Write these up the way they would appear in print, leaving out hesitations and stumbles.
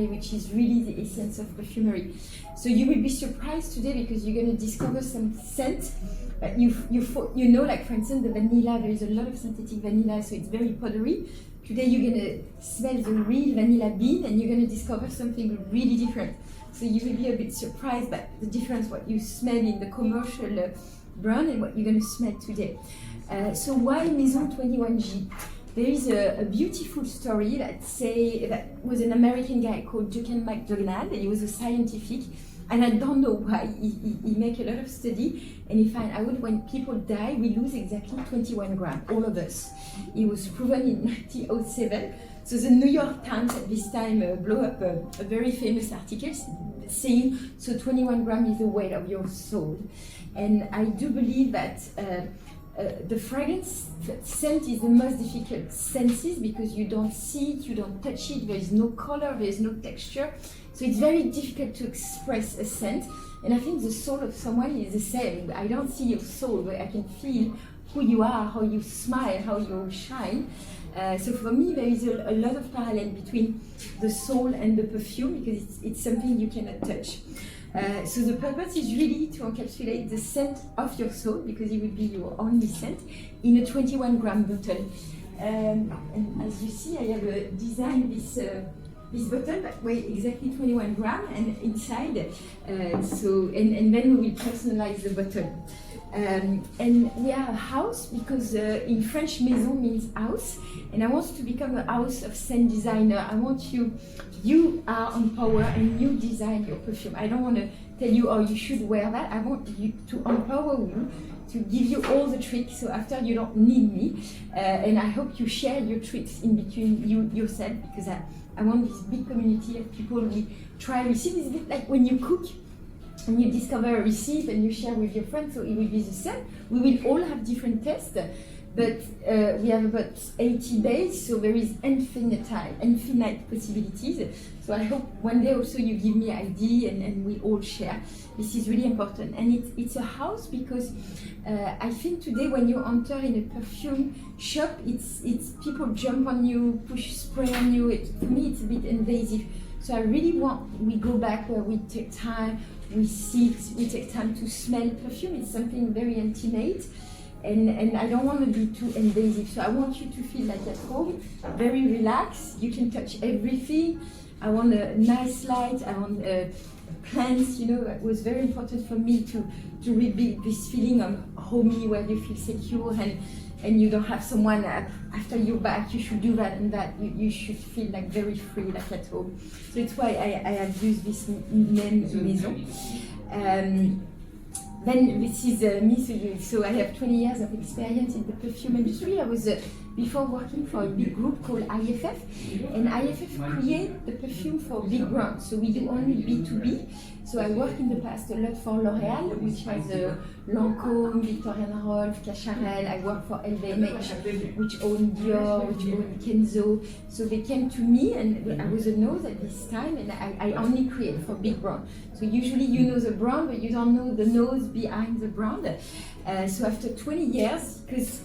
perfumery, which is really the essence of perfumery. So you will be surprised today because you're going to discover some scent. You know, like for instance, the vanilla, there is a lot of synthetic vanilla, so it's very powdery. Today you're going to smell the real vanilla bean and you're going to discover something really different. So you will be a bit surprised by the difference, what you smell in the commercial brand and what you're going to smell today. So why Maison 21G? There is a beautiful story that was an American guy called Duncan McDonald. He was a scientific, and I don't know why. He make a lot of study, and he find out when people die, we lose exactly 21 grams, all of us. It was proven in 1907. So the New York Times at this time blew up a very famous article saying, so 21 grams is the weight of your soul. And I do believe that the fragrance scent is the most difficult senses because you don't see it, you don't touch it, there is no color, there is no texture. So it's very difficult to express a scent. And I think the soul of someone is the same. I don't see your soul, but I can feel who you are, how you smile, how you shine. So for me, there is a lot of parallel between the soul and the perfume because it's something you cannot touch. So the purpose is really to encapsulate the scent of your soul because it will be your only scent in a 21-gram bottle. And as you see, I have designed this bottle that weighs exactly 21 grams and inside. And then we will personalize the bottle. And we are a house because in French, maison means house, and I want to become a house of scent designer. I want you are on power and you design your perfume. I don't want to tell you, oh, you should wear that. I want you to empower you, to give you all the tricks, so after you don't need me. And I hope you share your tricks in between yourself because I want this big community of people who try recipes. It's a bit like when you cook, and you discover a recipe and you share with your friends, so it will be the same. We will all have different tastes, but we have about 80 days, so there is infinite possibilities. So I hope one day also you give me idea and we all share. This is really important, and it's a house because I think today when you enter in a perfume shop, it's people jump on you, push spray on you. For me, it's a bit invasive. So I really want we go back where we take time. We sit, we take time to smell perfume. It's something very intimate, and I don't want to be too invasive. So I want you to feel like at home, very relaxed. You can touch everything. I want a nice light. I want plants. You know, it was very important for me to rebuild this feeling of homey, where you feel secure and you don't have someone after your back, you should do that and that. You should feel like very free, like at home. So it's why I have used this name Maison. Then this is me. So I have 20 years of experience in the perfume industry. I was before working for a big group called IFF, and IFF create the perfume for big brands. So we do only B2B. So I worked in the past a lot for L'Oréal, which has Lancôme, Victoria Rolf, Cacharel. I worked for LVMH, which owned Dior, which owned Kenzo. So they came to me, and I was a nose at this time, and I only create for big brands. So usually you know the brand, but you don't know the nose behind the brand. So after 20 years, because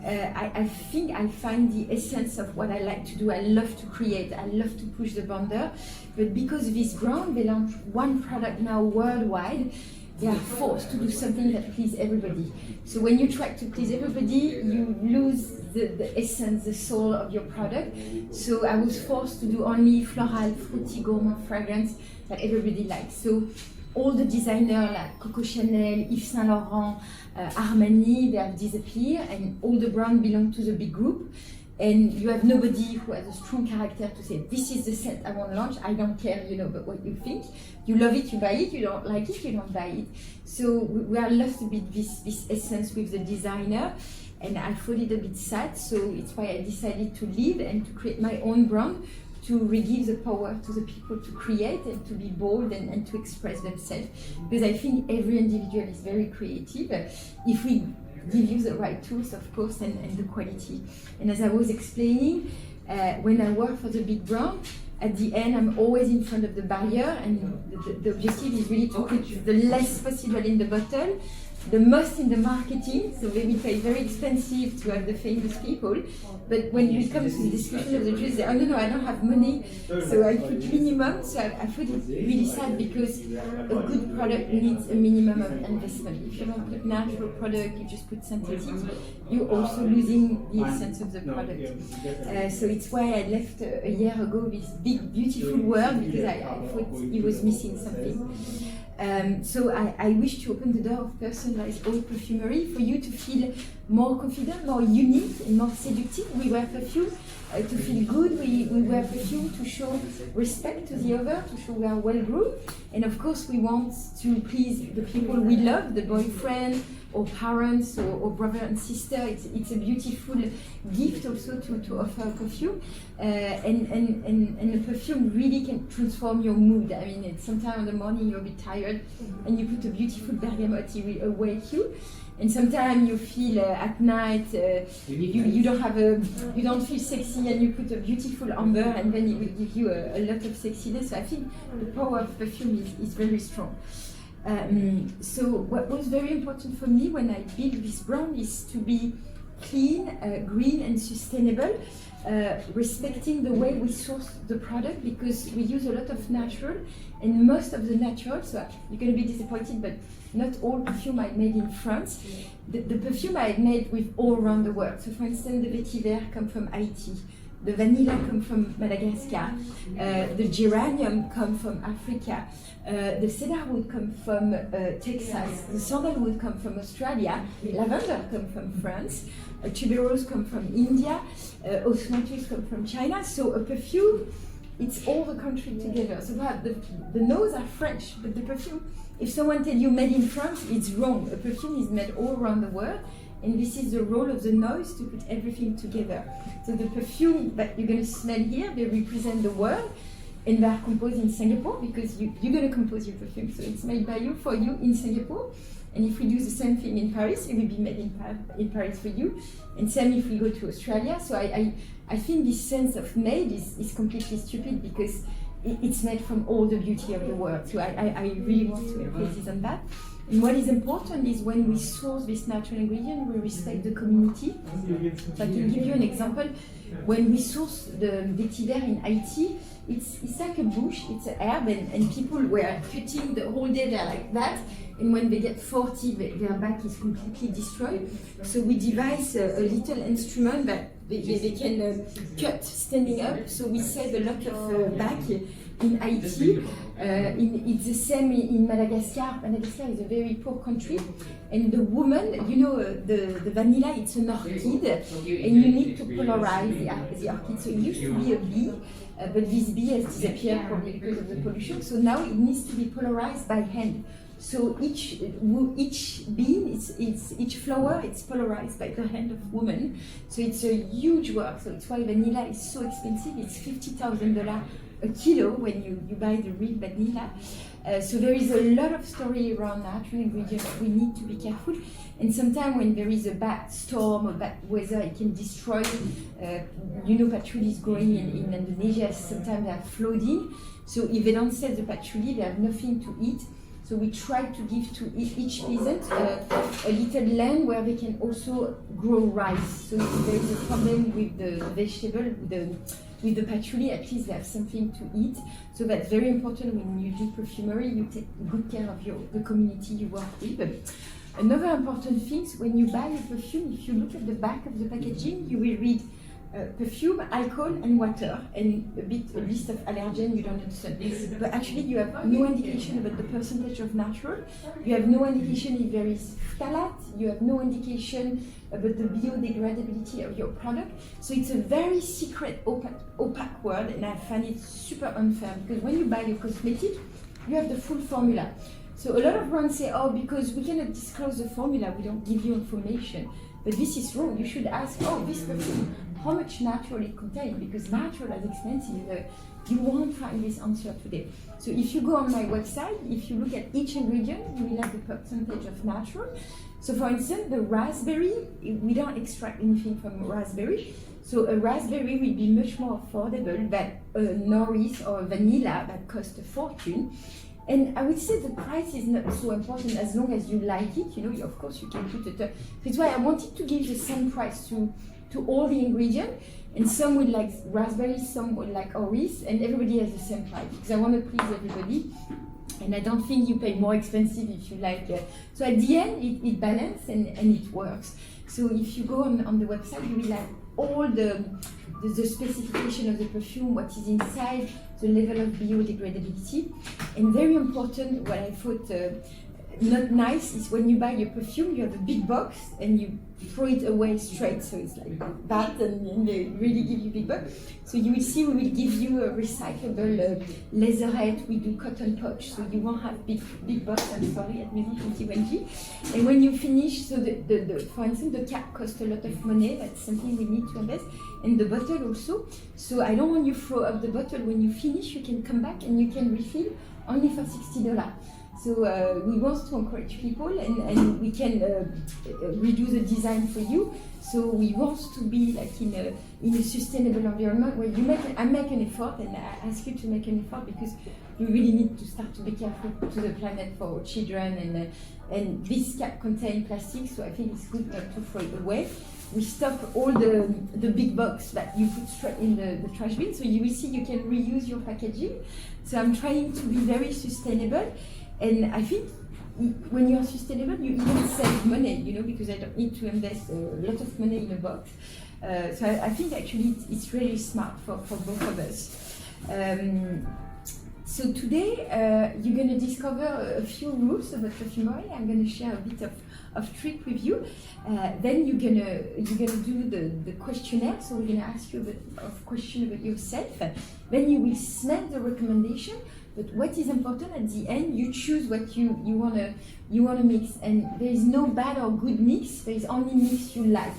I think I find the essence of what I like to do. I love to create, I love to push the boundary, but because this brand, they launch one product now worldwide, they are forced to do something that pleases everybody. So when you try to please everybody, you lose the essence, the soul of your product. So I was forced to do only floral, fruity, gourmand fragrance that everybody likes. So all the designers like Coco Chanel, Yves Saint Laurent, Armani, they have disappeared, and all the brands belong to the big group. And you have nobody who has a strong character to say, this is the scent I want to launch. I don't care, but what you think. You love it, you buy it. You don't like it, you don't buy it. So we are lost a bit this essence with the designer. And I felt it a bit sad. So it's why I decided to leave and to create my own brand, to re-give the power to the people to create and to be bold and to express themselves. Because I think every individual is very creative. If we give you the right tools, of course, and the quality. And as I was explaining, when I work for the big brand, at the end, I'm always in front of the barrier, and the objective is really to put the less possible in the bottle. the most in the marketing, so they will pay very expensive to have the famous people. But when it comes to the discussion of the jury, they say, oh no, I don't have money, so I put minimum. So I thought it's really sad because a good product needs a minimum of investment. If you don't put natural product, you just put synthetic, you're also losing the essence of the product. So it's why I left a year ago this big, beautiful world, because I thought it was missing something. So I wish to open the door of personalized haute perfumery for you to feel more confident, more unique and more seductive. We wear perfume to feel good, we wear perfume to show respect to the other, to show we are well groomed, and of course we want to please the people we love, the boyfriend or parents or brother and sister. It's a beautiful gift also to offer a perfume, and the perfume really can transform your mood. I mean, sometimes in the morning you're a bit tired and you put a beautiful bergamot, it will awake you. And sometimes you feel at night you don't feel sexy, and you put a beautiful amber, and then it will give you a lot of sexiness. So I think the power of perfume is very strong. So what was very important for me when I built this brand is to be clean, green and sustainable, respecting the way we source the product, because we use a lot of natural, and most of the natural, so you're going to be disappointed, but not all perfume I made in France. The perfume I made with all around the world. So for instance, the vetiver come from Haiti, the vanilla come from Madagascar, the geranium come from Africa, the cedarwood come from Texas, the sandalwood come from Australia, lavender come from France, tuberose come from India, osmanthus come from China. So a perfume, it's all the country together. So the nose are French, but the perfume, if someone tells you made in France, it's wrong. A perfume is made all around the world, and this is the role of the nose, to put everything together. So the perfume that you're going to smell here, they represent the world, and they are composed in Singapore, because you're going to compose your perfume. So it's made by you, for you, in Singapore. And if we do the same thing in Paris, it will be made in Paris for you. And same if we go to Australia. So I think this sense of made is completely stupid, because it's made from all the beauty of the world. So I really want to emphasize on that. And what is important is when we source this natural ingredient, we respect the community. So I can give you an example. When we source the vetiver in Haiti, it's like a bush, it's an herb, and people were cutting the whole day, they're like that. And when they get 40, their back is completely destroyed. So we devise a little instrument that they can cut standing up. So we save a lot of back in Haiti. It's the same in Madagascar. Madagascar is a very poor country. And the woman, the vanilla, it's an orchid. And you need to polarize the orchid. So it used to be a bee. But this bee has disappeared probably because of the pollution. So now it needs to be polarized by hand. So each bean, each flower, it's polarized by the hand of woman. So it's a huge work. So it's why vanilla is so expensive. It's $50,000 a kilo when you buy the real vanilla. So there is a lot of story around natural ingredients. We need to be careful. And sometimes when there is a bad storm or bad weather, it can destroy. Patchouli is growing in Indonesia. Sometimes they are flooding. So if they don't sell the patchouli, they have nothing to eat. So we try to give to each peasant a little land where they can also grow rice. So if there is a problem with the vegetable, with the patchouli, at least they have something to eat. So that's very important when you do perfumery. You take good care of the community you work with. Another important thing is when you buy a perfume, if you look at the back of the packaging, you will read perfume, alcohol and water, and a list of allergens you don't understand. But actually you have no indication about the percentage of natural, you have no indication if there is phthalate, you have no indication about the biodegradability of your product. So it's a very secret, opaque world, and I find it super unfair, because when you buy a cosmetic, you have the full formula. So a lot of brands say, oh, because we cannot disclose the formula, we don't give you information. But this is wrong. You should ask, oh, this perfume, how much natural it contains, because natural is expensive. You won't find this answer today. So if you go on my website, if you look at each ingredient, you will have the percentage of natural. So for instance, the raspberry, we don't extract anything from raspberry. So a raspberry will be much more affordable than a Norris or a vanilla that costs a fortune. And I would say the price is not so important as long as you like it. You know, of course you can put it. That's why I wanted to give the same price to all the ingredients. And some would like raspberry, some would like orange, and everybody has the same price because I want to please everybody. And I don't think you pay more expensive if you like. So at the end, it balances and it works. So if you go on the website, you will have all the specification of the perfume, what is inside, the level of biodegradability. And very important, what I thought not nice is when you buy your perfume, you have a big box and you throw it away straight. So it's like that, and they really give you big box. So you will see we will give you a recyclable leatherette. We do cotton pouch, so you won't have big box. I'm sorry, at Maison 21G. And when you finish, so for instance, the cap costs a lot of money. That's something we need to invest. And the bottle also. So I don't want you to throw up the bottle. When you finish, you can come back and you can refill only for $60. So we want to encourage people, and we can redo the design for you. So we want to be like in a sustainable environment where I make an effort, and I ask you to make an effort because we really need to start to be careful to the planet for our children, and this cap contains plastic, so I think it's good not to throw it away. We stop all the big box that you put straight in the trash bin, so you will see you can reuse your packaging. So I'm trying to be very sustainable. And I think when you are sustainable, you even save money, you know, because I don't need to invest a lot of money in a box. So I think actually it's really smart for both of us. So today you're going to discover a few rules about perfumery. I'm going to share a bit of trick with you. Then you're gonna do the questionnaire. So we're going to ask you a bit of question about yourself. Then you will smell the recommendation. But what is important at the end, you choose what you wanna mix, and there is no bad or good mix. There is only mix you like.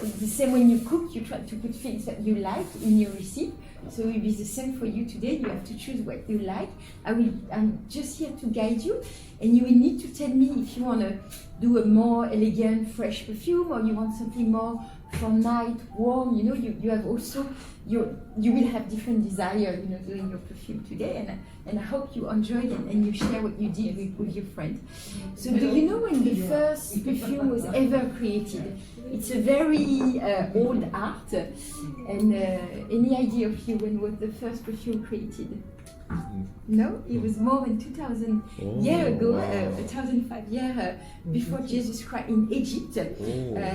It's the same when you cook. You try to put things that you like in your recipe. So it will be the same for you today. You have to choose what you like. I'm just here to guide you, and you will need to tell me if you wanna do a more elegant, fresh perfume, or you want something more for night, warm. You know, you have also you will have different desire, you know, doing your perfume today, and I hope you enjoyed it and you share what you did with your friend. So do you know when the first perfume was ever created? It's a very old art, and any idea of you when was the first perfume created? No, it was more than 2,000 years ago, 1,005 years before Jesus Christ in Egypt.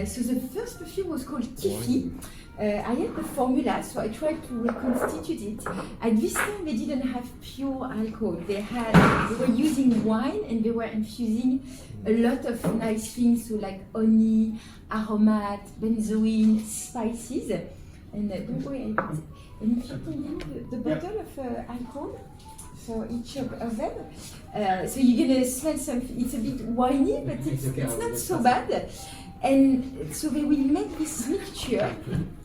So the first perfume was called Tifi. I had the formula, so I tried to reconstitute it. At this time, they didn't have pure alcohol. They were using wine, and they were infusing a lot of nice things, so like honey, aromat, benzoin, spices. And don't worry, and if you can give the bottle of alcohol for each of them. So you're gonna smell something. It's a bit winey, but it's not so bad. And so they will make this mixture.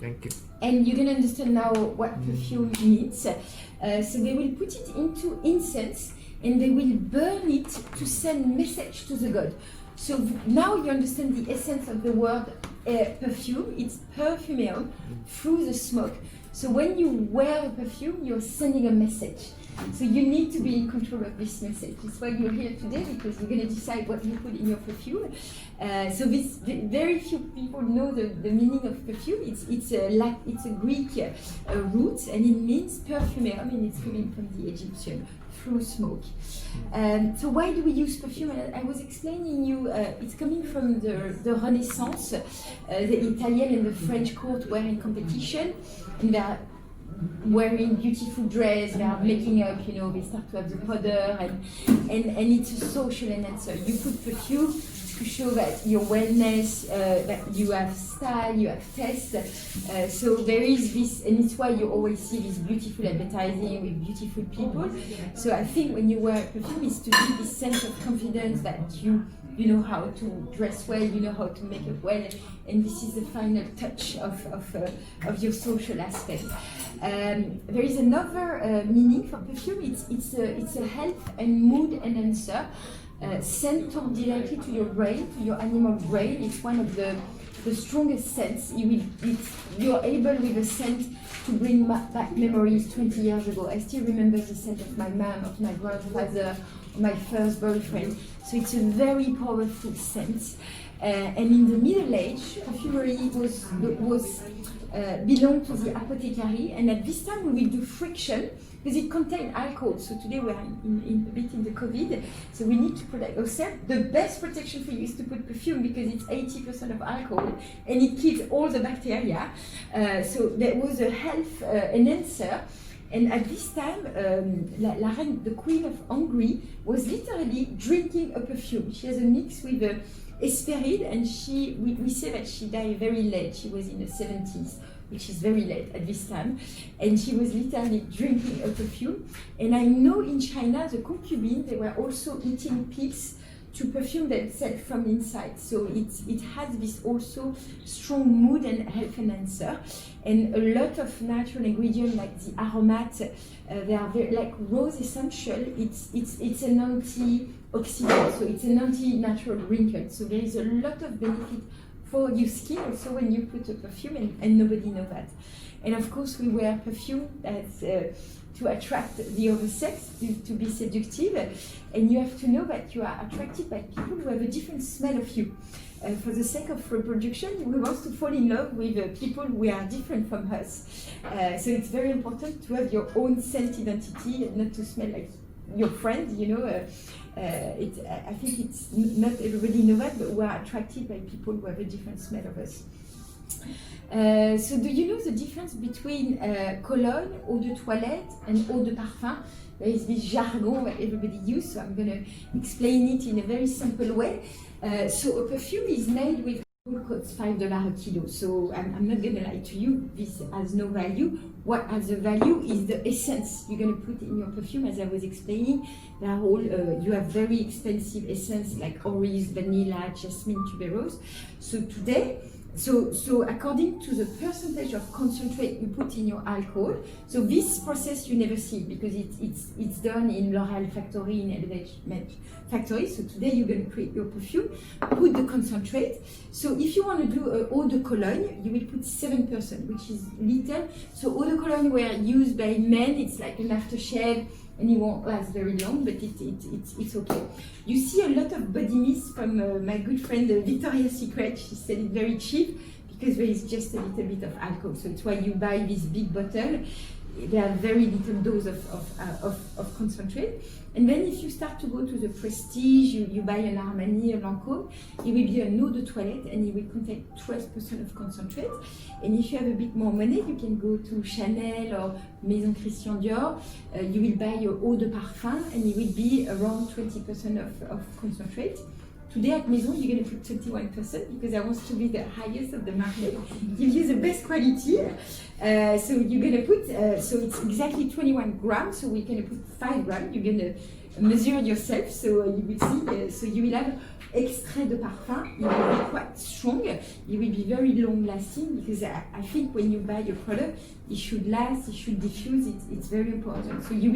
Thank you. And you're gonna understand now what perfume means. So they will put it into incense, and they will burn it to send message to the god. So now you understand the essence of the word perfume. It's perfumeum through the smoke. So when you wear a perfume, you're sending a message. So you need to be in control of this message. That's why you're here today, because you're going to decide what you put in your perfume. So very few people know the meaning of perfume. It's a Greek root, and it means perfumeum, and it's coming from the Egyptian, through smoke. So why do we use perfume? I was explaining you, it's coming from the Renaissance. The Italian and the French court were in competition, and they are wearing beautiful dress, they are making up, you know, they start to have the powder, and it's a social enhancer. You put perfume to show that your wellness, that you have style, you have taste. So there is this, and it's why you always see this beautiful advertising with beautiful people. So I think when you wear perfume, it's to give this sense of confidence that you know how to dress well, you know how to make up well, and this is the final touch of your social aspect. There is another meaning for perfume. It's a health and mood enhancer. Sent directly to your brain, to your animal brain. It's one of the strongest scents. You're able with a scent to bring back memories 20 years ago. I still remember the scent of my mom, of my grandfather, my first boyfriend. So it's a very powerful scent. And in the Middle Age, perfumery belonged to the apothecary, and at this time we will do friction because it contained alcohol. So today we are a bit in the COVID, so we need to protect ourselves. The best protection for you is to put perfume because it's 80% of alcohol and it kills all the bacteria. So there was a health enhancer. And at this time, La Reine, the Queen of Hungary, was literally drinking a perfume. She has a mix with Hesperide, and we say that she died very late. She was in the 70s, which is very late at this time. And she was literally drinking a perfume. And I know in China, the concubines, they were also eating pigs to perfume themselves from inside. So it has this also strong mood and health enhancer. And a lot of natural ingredients like the aromat, they are very, like rose essential, it's an antioxidant, so it's an anti-natural wrinkle. So there is a lot of benefit for your skin also when you put a perfume, and nobody knows that. And of course we wear perfume that's to attract the other sex, to be seductive, and you have to know that you are attracted by people who have a different smell of you. For the sake of reproduction, we want to fall in love with people who are different from us. So it's very important to have your own scent identity and not to smell like your friend, you know. I think it's not everybody knows that, but we are attracted by people who have a different smell of us. So do you know the difference between cologne, eau de toilette, and eau de parfum? There is this jargon that everybody uses, so I'm going to explain it in a very simple way. So a perfume is made with costs $5 a kilo. So I'm not going to lie to you, this has no value. What has a value is the essence you're going to put in your perfume. As I was explaining, they are all, you have very expensive essence like orris, vanilla, jasmine, tuberose. So today, so according to the percentage of concentrate you put in your alcohol, so this process you never see because it's done in L'Oréal factory, in LVMH factory. So today you're going to create your perfume, put the concentrate. So if you want to do eau de cologne, you will put 7%, which is little. So eau de cologne were used by men, it's like an aftershave, and it won't last very long, but it's okay. You see a lot of body mist from my good friend Victoria's Secret. She said it very cheap because there is just a little bit of alcohol. So it's why you buy this big bottle. There are very little dose of concentrate. And then if you start to go to the Prestige, you buy an Armani, a Lancôme, it will be an eau de toilette and it will contain 12% of concentrate. And if you have a bit more money, you can go to Chanel or Maison Christian Dior. You will buy your eau de parfum and it will be around 20% of concentrate. Today at Maison, you're going to put 21% because I want to be the highest of the market, give you the best quality. So you're going to put, so it's exactly 21 grams, so we're going to put 5 grams. You're going to measure it yourself, so you will see, so you will have extrait de parfum. It will be quite strong. It will be very long lasting because I think when you buy a product, it should last, it should diffuse, it's very important. So you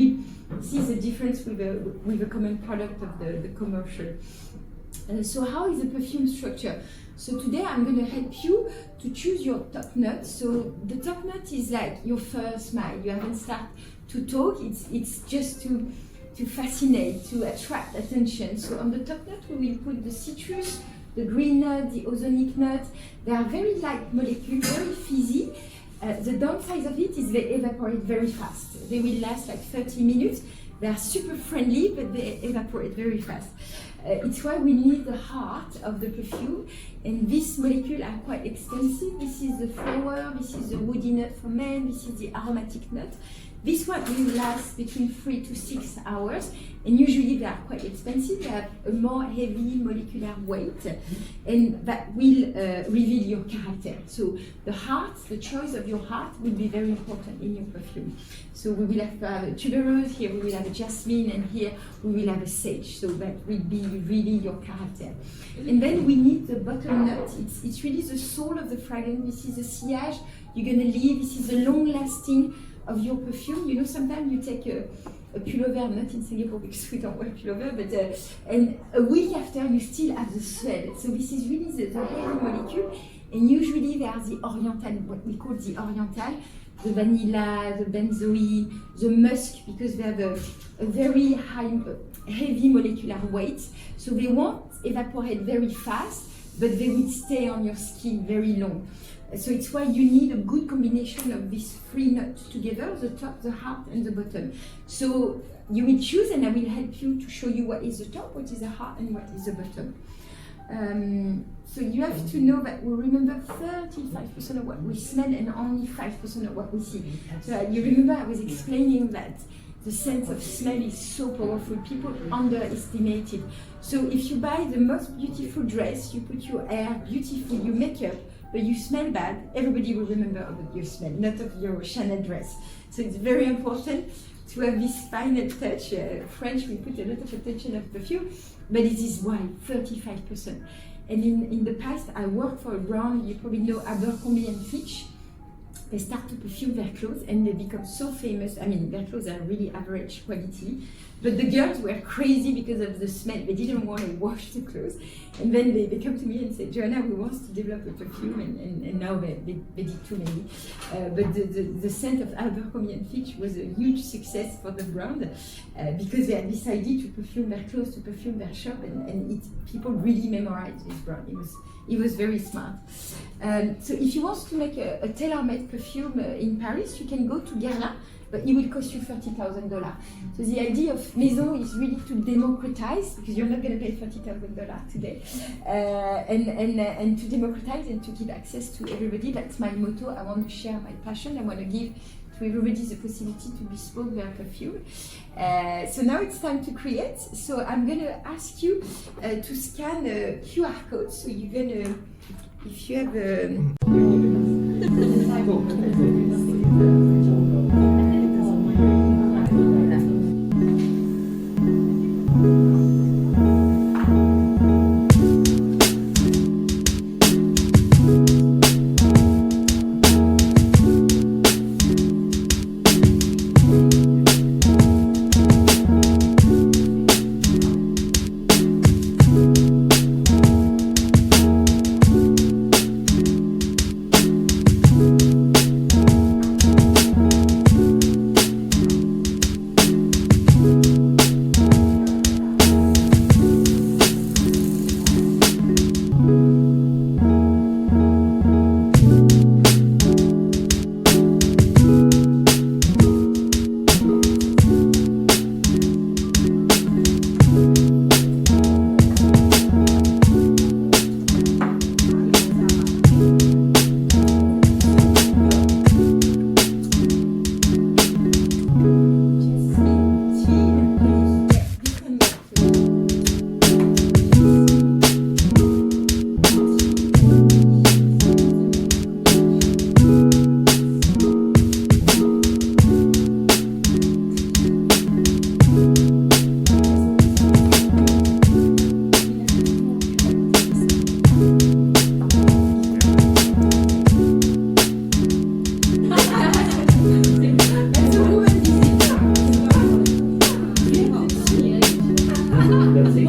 will see the difference with a common product of the commercial. So how is the perfume structure? So today I'm going to help you to choose your top note. So the top note is like your first smile. You haven't started to talk. It's just to fascinate, to attract attention. So on the top note we will put the citrus, the green nut, the ozonic nut. They are very light molecules, very fizzy. The downside of it is they evaporate very fast. They will last like 30 minutes. They are super friendly, but they evaporate very fast. It's why we need the heart of the perfume, and these molecules are quite expensive. This is the flower, this is the woody nut for men, this is the aromatic nut. This one will last between 3 to 6 hours, and usually they are quite expensive. They have a more heavy molecular weight, and that will reveal your character. So the heart, the choice of your heart will be very important in your perfume. So we will have a tuberose, here we will have a jasmine, and here we will have a sage. So that will be really your character. And then we need the bottom nut. It's really the soul of the fragrance. This is the sillage you're going to leave. This is the long-lasting of your perfume. You know, sometimes you take a pullover, not in Singapore because we don't wear pullover, but and a week after you still have the smell. So this is really the heavy molecule, and usually they are the oriental, what we call the oriental, the vanilla, the benzoin, the musk, because they have a very high heavy molecular weight, so they won't evaporate very fast, but they will stay on your skin very long. So it's why you need a good combination of these three nuts together, the top, the heart, and the bottom. So you will choose, and I will help you to show you what is the top, what is the heart, and what is the bottom. So you have to know that we remember 35% of what we smell and only 5% of what we see. So you remember I was explaining that the sense of smell is so powerful. People underestimate it. So if you buy the most beautiful dress, you put your hair beautiful, you make up, but you smell bad, everybody will remember of your smell, not of your Chanel dress. So it's very important to have this final touch. French, we put a lot of attention of perfume, but it is why 35%. And in the past, I worked for a brand, you probably know Abercrombie and Fitch. They start to perfume their clothes and they become so famous. I mean, their clothes are really average quality, but the girls were crazy because of the smell. They didn't want to wash the clothes. And then they come to me and say, Joanna, we want to develop a perfume, and now they did too many. But the scent of Abercrombie and Fitch was a huge success for the brand because they had decided to perfume their clothes, to perfume their shop, and people really memorized this brand. It was very smart. So if you want to make a tailor-made perfume in Paris, you can go to Guerlain, but it will cost you $30,000. So the idea of Maison is really to democratize, because you're not going to pay $30,000 today, and to democratize and to give access to everybody. That's my motto. I want to share my passion. I want to give to everybody the possibility to bespoke their perfume. So now it's time to create. So I'm going to ask you to scan a QR code. So you're going to, if you have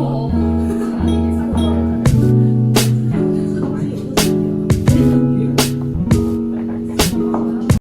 Oh.